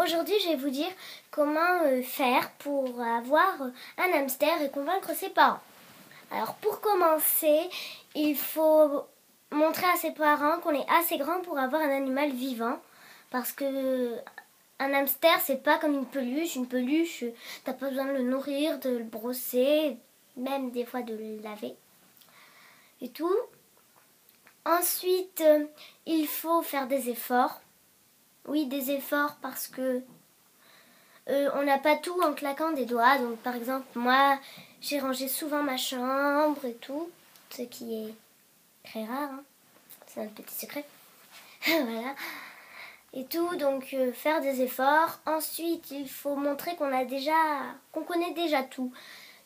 Aujourd'hui, je vais vous dire comment faire pour avoir un hamster et convaincre ses parents. Alors, pour commencer, il faut montrer à ses parents qu'on est assez grand pour avoir un animal vivant. Parce que un hamster, c'est pas comme une peluche. Une peluche, t'as pas besoin de le nourrir, de le brosser, même des fois de le laver et tout. Ensuite, il faut faire des efforts. Oui, des efforts parce que on n'a pas tout en claquant des doigts. Donc par exemple, moi, j'ai rangé souvent ma chambre et tout, ce qui est très rare, hein. C'est un petit secret. Voilà. Et tout, donc faire des efforts. Ensuite, il faut montrer qu'on connaît déjà tout.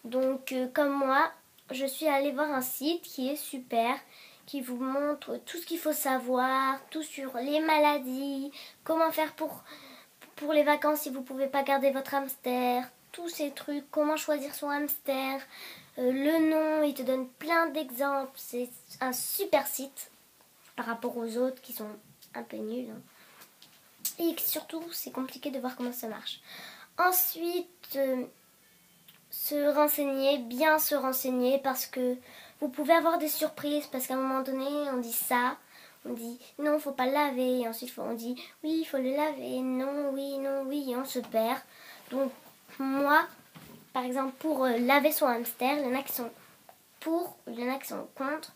Donc comme moi, je suis allée voir un site qui est super, qui vous montre tout ce qu'il faut savoir, tout sur les maladies, comment faire pour les vacances si vous ne pouvez pas garder votre hamster, tous ces trucs, comment choisir son hamster, le nom, il te donne plein d'exemples. C'est un super site par rapport aux autres qui sont un peu nuls, hein. Et surtout, c'est compliqué de voir comment ça marche. Ensuite, bien se renseigner parce que vous pouvez avoir des surprises parce qu'à un moment donné, on dit ça. On dit non, faut pas le laver. Et ensuite, on dit oui, il faut le laver. Non, oui. Et on se perd. Donc, moi, par exemple, pour laver son hamster, il y en a qui sont pour, il y en a qui sont contre.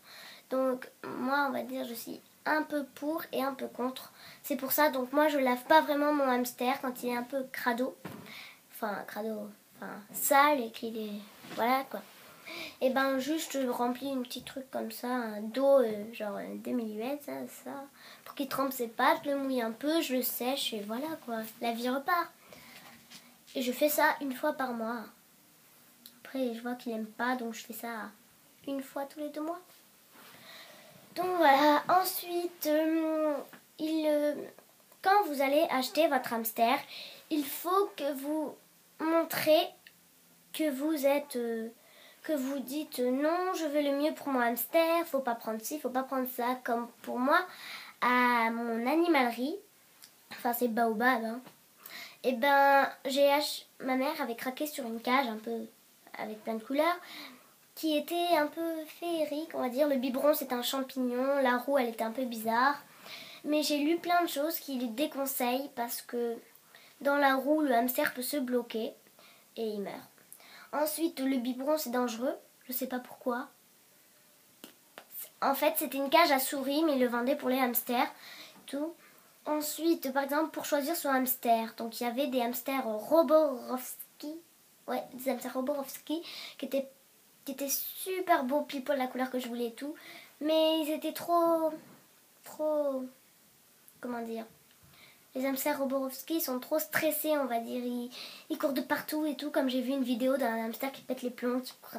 Donc, moi, on va dire, je suis un peu pour et un peu contre. C'est pour ça, donc moi, je lave pas vraiment mon hamster quand il est un peu crado. Enfin, sale et qu'il est... Voilà, quoi. Et ben juste je remplis une petite truc comme ça, un dos genre 2 mm, ça, pour qu'il trempe ses pattes, je le mouille un peu, je le sèche et voilà quoi, la vie repart. Et je fais ça une fois par mois. Après je vois qu'il aime pas, donc je fais ça une fois tous les 2 mois. Donc voilà, ensuite quand vous allez acheter votre hamster, il faut que vous montrez que vous êtes... que vous dites non, je veux le mieux pour mon hamster, faut pas prendre ci, faut pas prendre ça. Comme pour moi, à mon animalerie, enfin c'est Baobab, hein, et ben ma mère avait craqué sur une cage un peu avec plein de couleurs qui était un peu féerique, on va dire. Le biberon c'est un champignon, la roue elle était un peu bizarre. Mais j'ai lu plein de choses qui lui déconseillent parce que dans la roue le hamster peut se bloquer et il meurt. Ensuite, le biberon, c'est dangereux. Je sais pas pourquoi. En fait, c'était une cage à souris, mais ils le vendaient pour les hamsters. Tout. Ensuite, par exemple, pour choisir son hamster. Donc, il y avait des hamsters Roborovski. Ouais, des hamsters Roborovski qui étaient super beaux, pile poil la couleur que je voulais et tout. Mais ils étaient trop... Comment dire ? Les hamsters Roborovski sont trop stressés, on va dire. Ils courent de partout et tout, comme j'ai vu une vidéo d'un hamster qui pète les plombs, qui court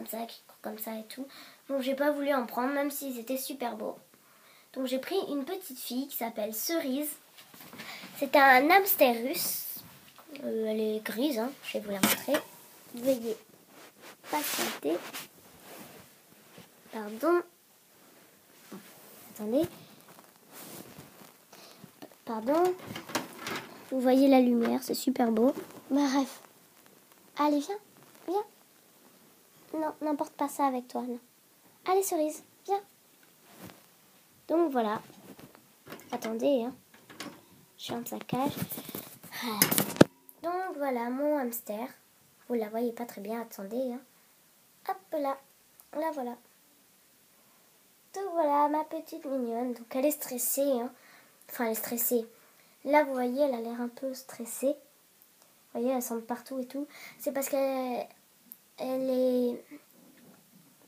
comme ça et tout. Donc j'ai pas voulu en prendre, même s'ils étaient super beaux. Donc j'ai pris une petite fille qui s'appelle Cerise. C'est un hamster russe. Elle est grise, hein. Je vais vous la montrer. Veuillez patienter. Pardon. Attendez. Pardon. Vous voyez la lumière, c'est super beau. Bref. Allez, viens. Non, n'emporte pas ça avec toi, non. Allez, Cerise, viens. Donc voilà. Attendez, hein. Je suis en sa cage. Donc voilà, mon hamster. Vous la voyez pas très bien, attendez, hein. Hop là. La voilà. Donc voilà, ma petite mignonne. Donc elle est stressée, hein. Enfin, elle est stressée. Là, vous voyez, elle a l'air un peu stressée. Vous voyez, elle sent partout et tout. C'est parce qu'elle est...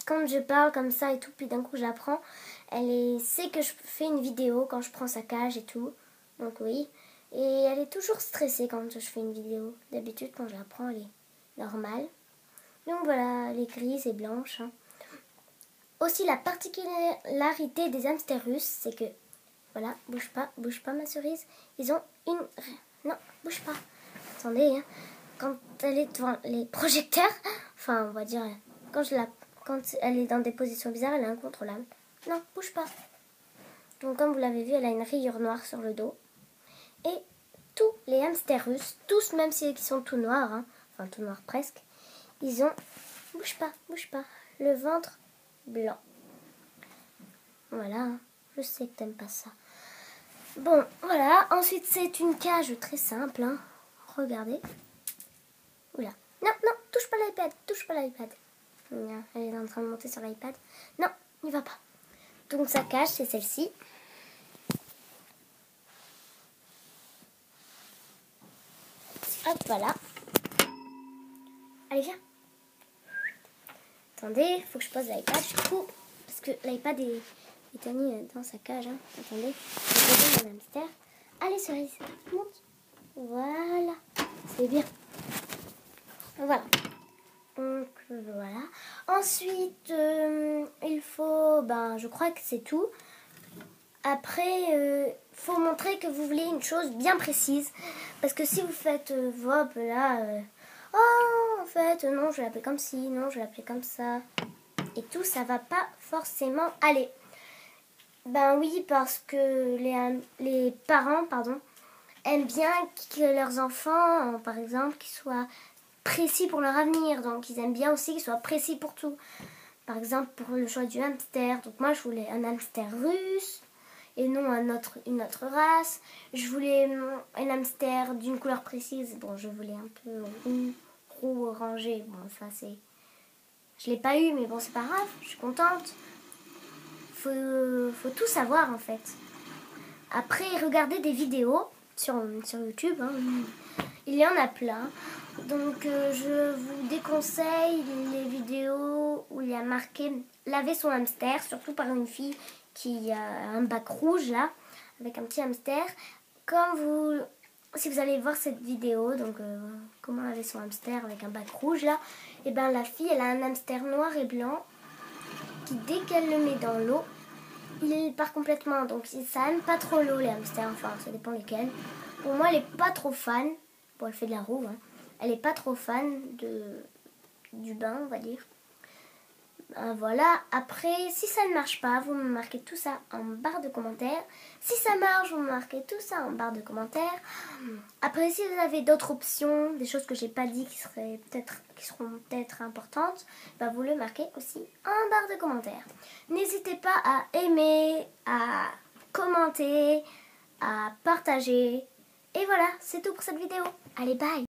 Quand je parle comme ça et tout, puis d'un coup je la prends, sait que je fais une vidéo quand je prends sa cage et tout. Donc oui. Et elle est toujours stressée quand je fais une vidéo. D'habitude, quand je la prends, elle est normale. Donc voilà, elle est grise et blanche, hein. Aussi, la particularité des hamsters russes, c'est que... Voilà, bouge pas ma Cerise. Ils ont une... Non, bouge pas. Attendez, hein. Quand elle est devant les projecteurs, enfin on va dire, quand elle est dans des positions bizarres, elle est incontrôlable. Non, bouge pas. Donc comme vous l'avez vu, elle a une rayure noire sur le dos. Et tous les hamsters russes, tous, même ceux qui sont tout noirs, hein, enfin tout noirs presque, ils ont, bouge pas, le ventre blanc. Voilà, hein, je sais que t'aimes pas ça. Bon, voilà, ensuite c'est une cage très simple, hein. Regardez. Oula, non, touche pas l'iPad. Elle est en train de monter sur l'iPad. Non, n'y va pas. Donc sa cage, c'est celle-ci. Hop, voilà. Allez, viens. Attendez, faut que je pose l'iPad du coup, parce que l'iPad est mis dans sa cage. Hein. Attendez, je vais poser mon hamster. Allez, Cerise, monte. Voilà, c'est bien. Voilà. Donc voilà. Ensuite, il faut, je crois que c'est tout. Après, faut montrer que vous voulez une chose bien précise. Parce que si vous faites hop là, oh en fait non, je vais l'appeler comme ci, non, je vais l'appeler comme ça. Et tout, ça va pas forcément aller. Ben oui, parce que les parents, aiment bien que leurs enfants, par exemple, qu'ils soient précis pour leur avenir. Donc ils aiment bien aussi qu'ils soient précis pour tout. Par exemple, pour le choix du hamster. Donc moi, je voulais un hamster russe et non une autre race. Je voulais un hamster d'une couleur précise. Bon, je voulais un peu roux orangé. Bon, ça c'est... Je l'ai pas eu, mais bon, c'est pas grave. Je suis contente. Faut tout savoir, en fait. Après, regardez des vidéos sur YouTube. Hein. Il y en a plein. Donc, je vous déconseille les vidéos où il y a marqué « Laver son hamster », surtout par une fille qui a un bac rouge, là, avec un petit hamster. Si vous allez voir cette vidéo, donc comment laver son hamster avec un bac rouge, là, et ben la fille, elle a un hamster noir et blanc qui, dès qu'elle le met dans l'eau, il part complètement. Donc, ça aime pas trop l'eau, les hamsters, enfin, ça dépend lesquels. Pour moi, elle est pas trop fan. Bon, elle fait de la roue, hein. Elle est pas trop fan du bain, on va dire. Voilà. Après, si ça ne marche pas, vous me marquez tout ça en barre de commentaires. Si ça marche, vous me marquez tout ça en barre de commentaires. Après, si vous avez d'autres options, des choses que j'ai pas dit qui seront peut-être importantes, vous le marquez aussi en barre de commentaires. N'hésitez pas à aimer, à commenter, à partager. Et voilà, c'est tout pour cette vidéo. Allez, bye!